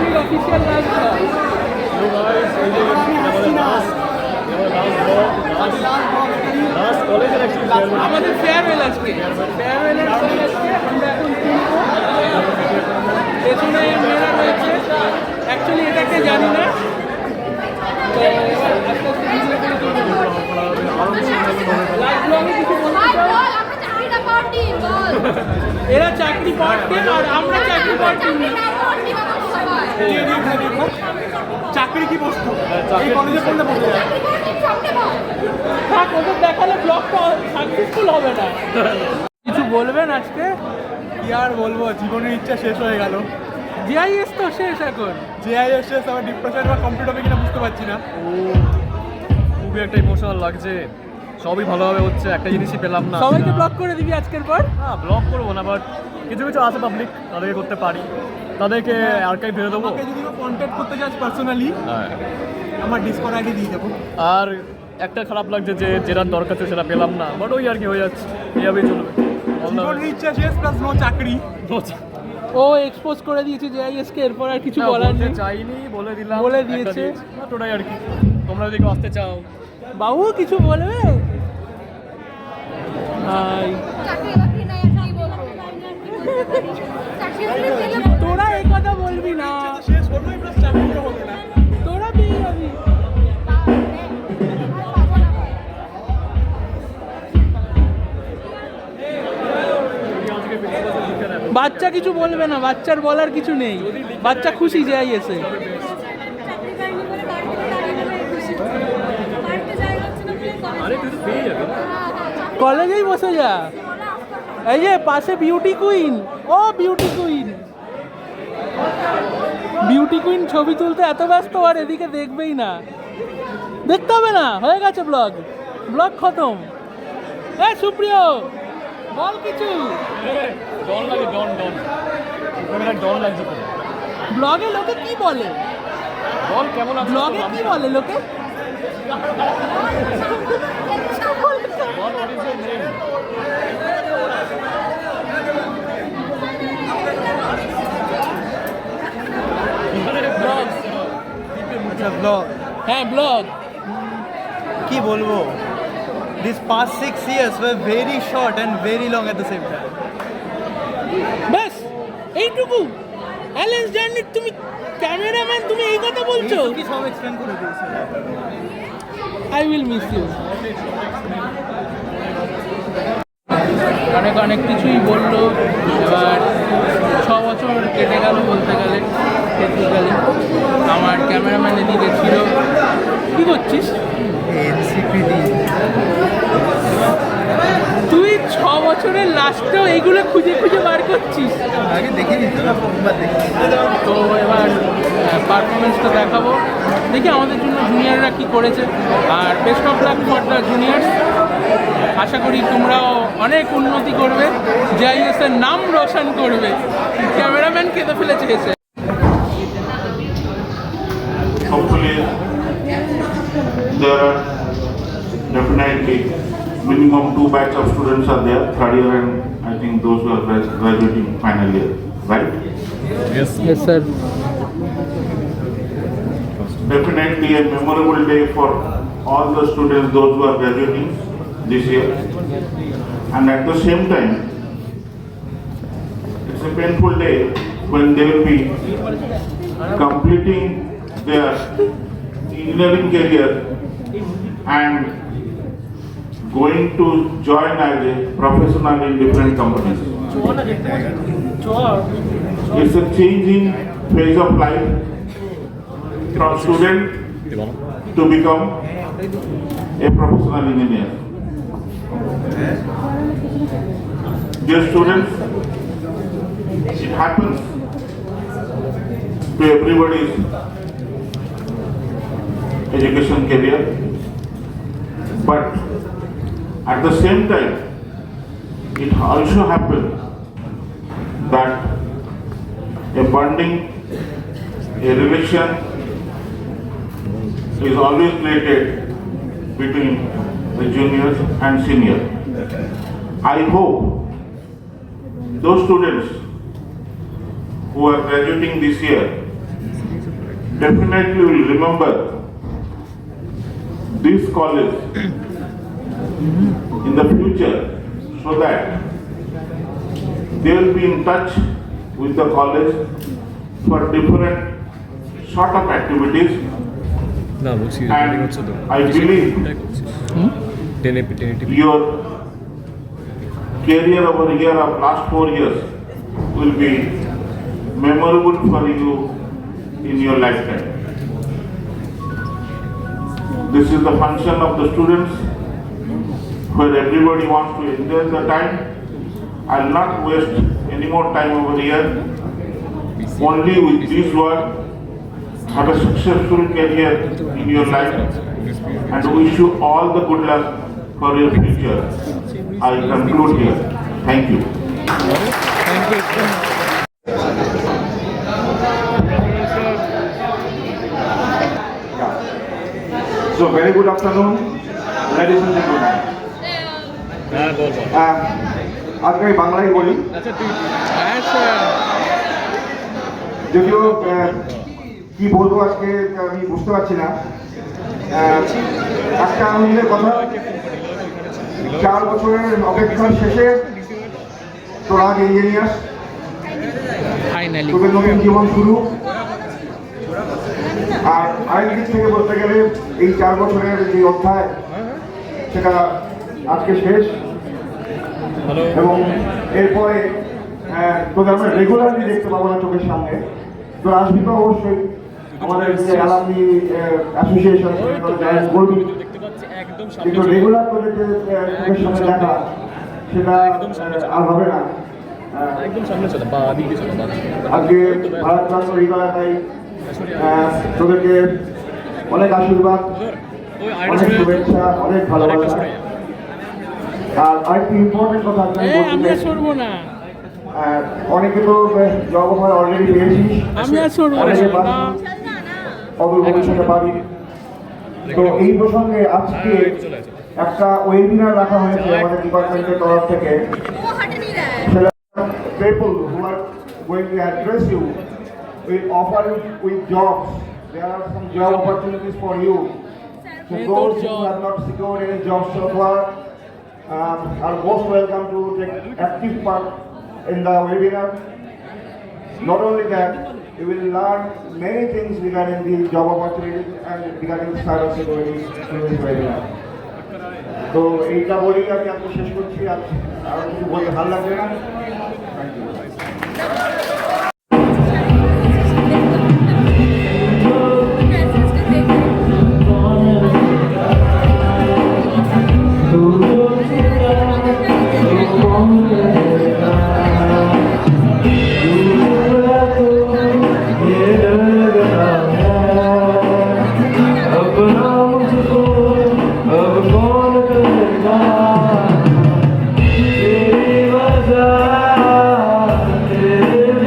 একাডেমির official last আমাদের farewell আজকে ফেয়ারওয়েলের পর আজকে আমরা এখন পেছনে মেলা রয়েছে অ্যাকচুয়ালি এটাকে জানি না তো এরা চাকরি পার্টি আর আমরা চাকরি পার্টি চাকরি কি বস্তু এই কলেজে পড়লে বোঝা যায় থাক ওদের দেখালে ব্লগটা সাকসেসফুল হবে না কিছু বলবেন আজকে কি আর বলবো, জীবনের ইচ্ছা শেষ হয়ে গেল। জিআইএস তো শেষ এখন জিআইএস শেষ, আমার ডিপ্রেশন বা কমপ্লিট হবে কিনা বুঝতে পারছি না। খুবই একটা ইমোশনাল লাগছে, সবই ভালোভাবে হচ্ছে, একটা জিনিসই পেলাম না। সবাইকে ব্লক করে দিবি আজকের পর? না ব্লক করবো না, বাট কিছু কিছু আছে পাবলিক, তাদেরকে করতে পারি, তাদেরকে আর্কাইভ ফেলে দেবো। আমাকে যদি কন্ট্যাক্ট করতে চাস পার্সোনালি, হ্যাঁ, আমার ডিসকর্ড আইডি দিয়ে দেবো। আর একটা খারাপ লাগছে যে যেটা দরকার ছিল সেটা পেলাম না, বাট ওই আর কি হয়ে যাচ্ছে, এইভাবেই চলবে। জীবনের ইচ্ছা শেষ প্লাস নো চাকরি। ও এক্সপোজ করে দিয়েছে জিআইএস কে, এরপর আর কিছু বলার নেই। চাইনি, বলে দিলাম, বলে দিয়েছে। ওটাই আর কি। তোমরা যদি কেউ আসতে চাও, বাবু কিছু বলবে? হাই তোরা এই কথা বলবি না, শেষ হলোই প্লাস চাকরিও হলো না। তোরা পেয়ে যাবি। বাচ্চা কিছু বলবে না, বাচ্চার বলার কিছু নেই, বাচ্চা খুশি যে আইএসে। কলেজেই বসে যা, এই যে পাশে বিউটি কুইন, ও বিউটি কুইন, বিউটি কুইন ছবি তুলতে এত ব্যস্ত আর এদিকে দেখবেই না, দেখতে হবে না, হয়ে গেছে ব্লগ, ব্লগ খতম। এ সুপ্রিয় বল কিছু। ডন লাগে, ডন ডন ডন লাগছে। ব্লগে লোকে কি বলে? বল কেমন আছে? ব্লগে কি বলে লোকে? বল হোয়াট ইজ ইওর নেম? আচ্ছা ব্লগ, হ্যাঁ ব্লগ। কি বলবো, this past 6 years were very short and very long at the same time. ব্যাস এইটুকু? অ্যালেন্স জার্নি তুমি ক্যামেরাম্যান, তুমি এই কথা বলছো? কি সব এক্সপ্লেন করে দিয়েছে। I will miss you. অনেক অনেক কিছুই বললো, এবার 6 বছর কেটে গেল বলতে গেলে টেকনিক্যালি। আমার ক্যামেরাম্যান এদিকে ছিল। কী করছিস? এনসিপি তুই 6 বছরের লাস্টেও এইগুলো খুঁজে খুঁজে বার করছিস। আগে দেখে নিতে হবে, তো এবার পারফরমেন্সটা দেখাবো, দেখি আমাদের জন্য জুনিয়ররা কি করেছে। আর best of luck for the juniors. আশা করি তোমরাও অনেক উন্নতি করবে, জিআইএস এর নাম রোশন করবে। ক্যামেরাম্যান কেঁদে ফেলেছে এসে। Hopefully, there are definitely minimum 2 batch of students are there, third year and I think those who are graduating final year, right? Yes. Yes sir. Definitely a memorable day for all the students, those who are graduating this year. And at the same time, it's a painful day when they will be completing their engineering career and going to join as a professional in different companies. It's a changing phase of life from student to become a professional engineer. Dear students, it happens to everybody's education career, but at the same time, it also happens that a bonding, a relation is always created between the juniors and seniors. I hope those students who are graduating this year definitely will remember this college in the future so that they will be in touch with the college for different sort of activities. না বলছি And I believe টেনে your career over here of last 4 years will be memorable for you in your lifetime. This is the function of the students where everybody wants to enjoy the time. I'll not waste any more time over here. Only with this work, have a successful career in your life and wish you all the good luck for your future. I conclude here. Thank you. So very good afternoon, ladies and gentlemen. হ্যাঁ বল বল আজকে আমি বাংলায় বলি, আচ্ছা তুই হ্যাঁ sir, যদিও কি বলবো আজকে আমি বুঝতে পারছি না। একটা আনন্দের কথা, 4 বছরের অপেক্ষার শেষে তোরা আজ ইঞ্জিনিয়ার, ফাইনালি তোদের নতুন জীবন শুরু। আর আরেক দিক থেকে বলতে গেলে এই 4 বছরের যে অধ্যায় সেটা আজকে শেষ, এবং এরপরে তোদের আমরা রেগুলারলি দেখতে পাবো না চোখের সামনে। তোরা আসবি তো অবশ্যই, আমাদের যে অ্যালামনি অ্যাসোসিয়েশন বলবি, কিন্তু রেগুলার তোদের যে চোখের সামনে দেখা সেটা আর হবে না। একদম সামনে চলে বা দিকে চলে বা আজকে ভারতবর্ষ হৃদয়তাই তোদেরকে অনেক আশীর্বাদ, ওই অনেক শুভেচ্ছা, অনেক ভালোবাসা। আর আরেকটি ইম্পর্টেন্ট কথা আমি বলতে আমি আর চাই, সরবো না, অনেকে তো জব অফার অলরেডি পেয়েছিস, আমি আর সরবো অনেকে না। পাবি, অদূর ভবিষ্যতে পাবি। তো এই প্রসঙ্গে আজকে একটা ওয়েবিনার রাখা হয়েছে আমাদের ডিপার্টমেন্টের তরফ থেকে। People who are going to address you will offer you with jobs. There are some job opportunities for you. So those who have not secured any jobs so far are most welcome to take active part in the webinar. Not only that, you will learn many things regarding the job opportunities and regarding cyber security through this webinar. তো এইটা বলেই আমি আজকে শেষ করছি, আর কিছু বলতে ভালো লাগবে না। Thank you. तेरी वजह तेरे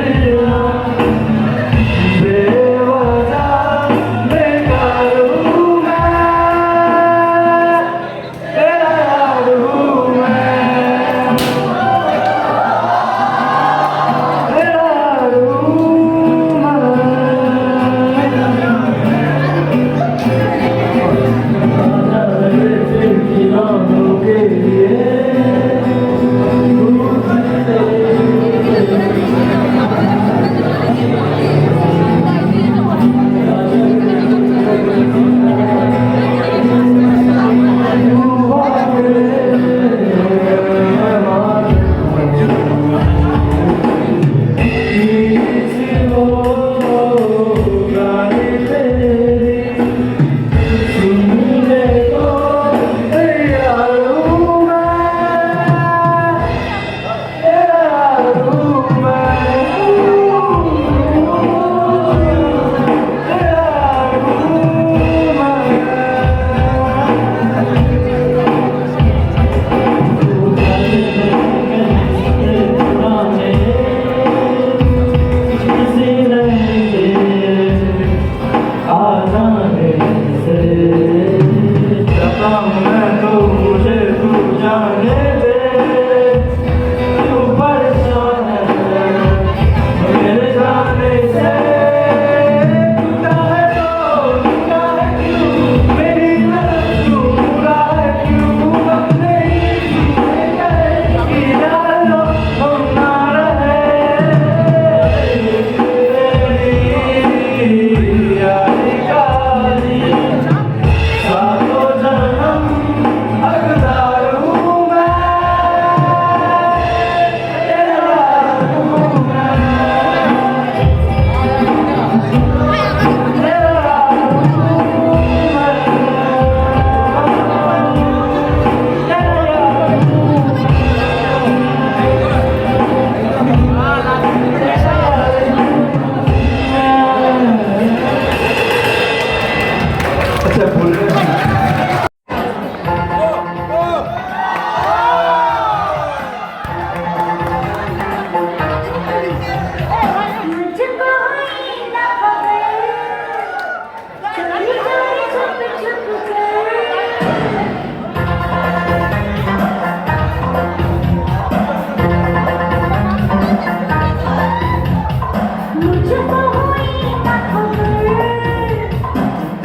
मुझको हुई ना खबर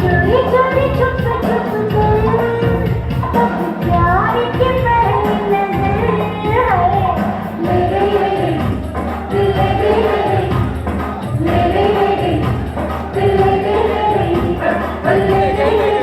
चोरी चोरी छुप छुप कर तब प्यार की पहली नजर है ले गई दिल ले गई ले गई दिल ले गई ले गई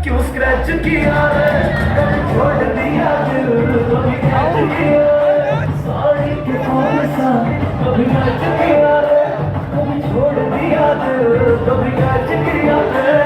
क्यों स्क्रैच किया रे छोड़ दिया दिल तो भी कैच किया सॉरी के कौन सा कभी मैच किया रे कभी छोड़ दिया दिल तो भी कैच किया रे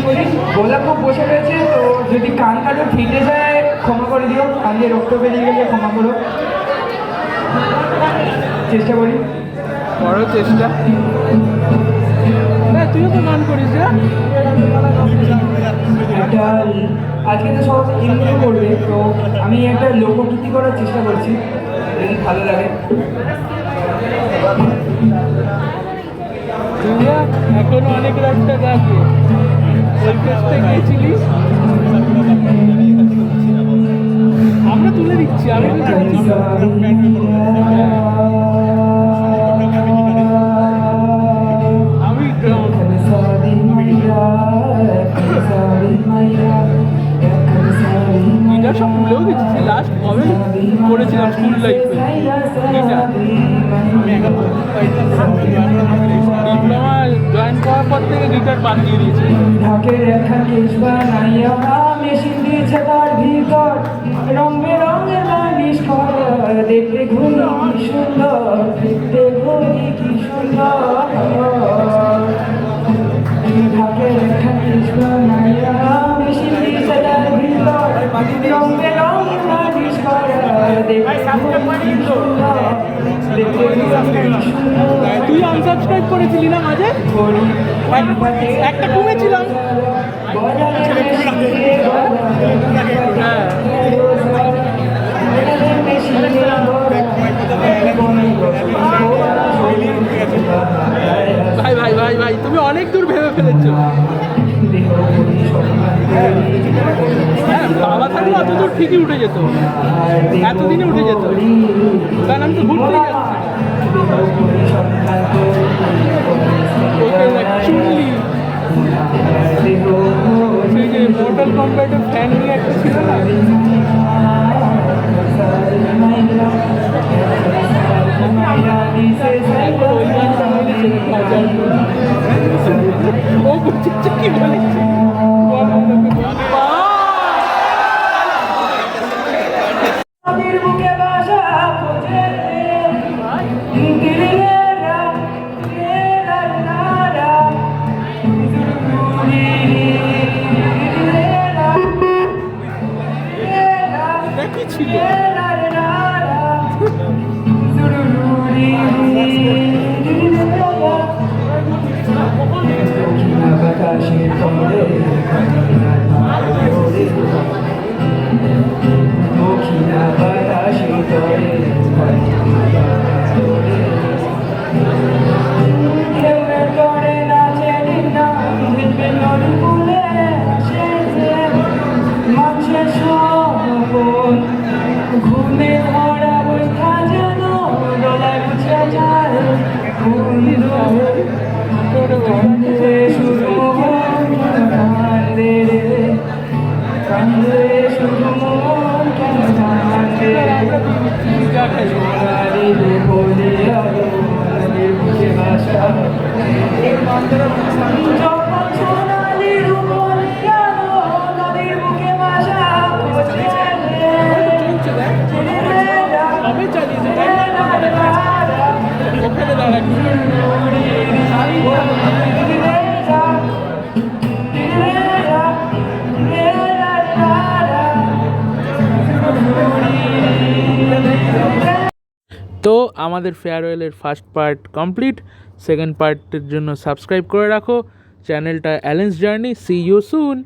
বলি, গলা খুব বসে রয়েছে, তো যদি কান কাটো ফিটে যায় ক্ষমা করে দিও, কান দিয়ে রক্ত বেরিয়ে গেলে ক্ষমা করো। চেষ্টা করি। বড় চেষ্টা। হ্যাঁ, তুইও তো গান করিস না? একটা আজকে তো সব এমনি করবে, তো আমি একটা লোকগীতি করার চেষ্টা করছি, যদি ভালো লাগে। তুইও এখনো অনেক রাস্তা বাকি। ওই পেজটা গিয়েছিলিস, আমরা তুলে দিচ্ছি। আমি তো জানি। আমি গিটার সব ভুলেও গেছি। সে লাস্ট কবে করেছিলাম স্কুল লাইফে গিটার। ডিপ্লোমা জয়েন করার পর থেকে গিটার বাদ দিয়ে দিয়েছি। ঢাকের একটা কেশ বানাইয়া মেশিন দিয়েছে তার ভিতর, রং বেরঙের বানিশ করা, দেখতে ঘুরি কি সুন্দর, দেখতে ঘুরি কি সুন্দর। ঢাকের একটা কেশ বানাইয়া মেশিন দিয়েছে তার ভিতর, রং বেরঙের বানিশ করা, দেখতে ঘুরি কি সুন্দর, দেখতে ঘুরি কি সুন্দর। তুই আনসাবস্ক্রাইব করেছিলি না মাঝে? একটা কমেছিলাম। হ্যাঁ, ভাই ভাই ভাই ভাই, তুমি অনেক দূর ভেবে ফেলেছো। হ্যাঁ, বাবা থাকলে অত দূর ঠিকই উঠে যেত, এতদিনে উঠে যেত, কারণ আমি তো ঘুরতে যাচ্ছি। ওকে অ্যাকচুয়ালি সেই যে মর্টাল কম্ব্যাটের ফ্যান নিয়ে একটা ছিল না, এখন ওই গানটা ও বুঝছে কি বলেছে। বুকে বাসা খোঁজে দিলেরা দিলেরা কি ছিল? বাতাসের কমরে দক্ষিণা বাতাসে তরে করে নাচে না নদী ফুলে সেজে মাছের সপন ঘুমে ধরা বৈঠা যেন দোলায় বুঝে যায় কান্দে শুধু কান্দে রে কান্দে শুধু মন কেন কান্দে রে বলে আলো নদীর বুকে বাসা যখন সোনালি রূপলি আলো নদীর বুকে বাসা খোঁজে আমি চালিয়েছি ওখানে দাঁড়াচ্ছি। তো আমাদের ফেয়ারওয়েলের ফার্স্ট পার্ট কমপ্লিট। সেকেন্ড পার্টের জন্য সাবস্ক্রাইব করে রাখো চ্যানেলটা Allen's journey. See you soon.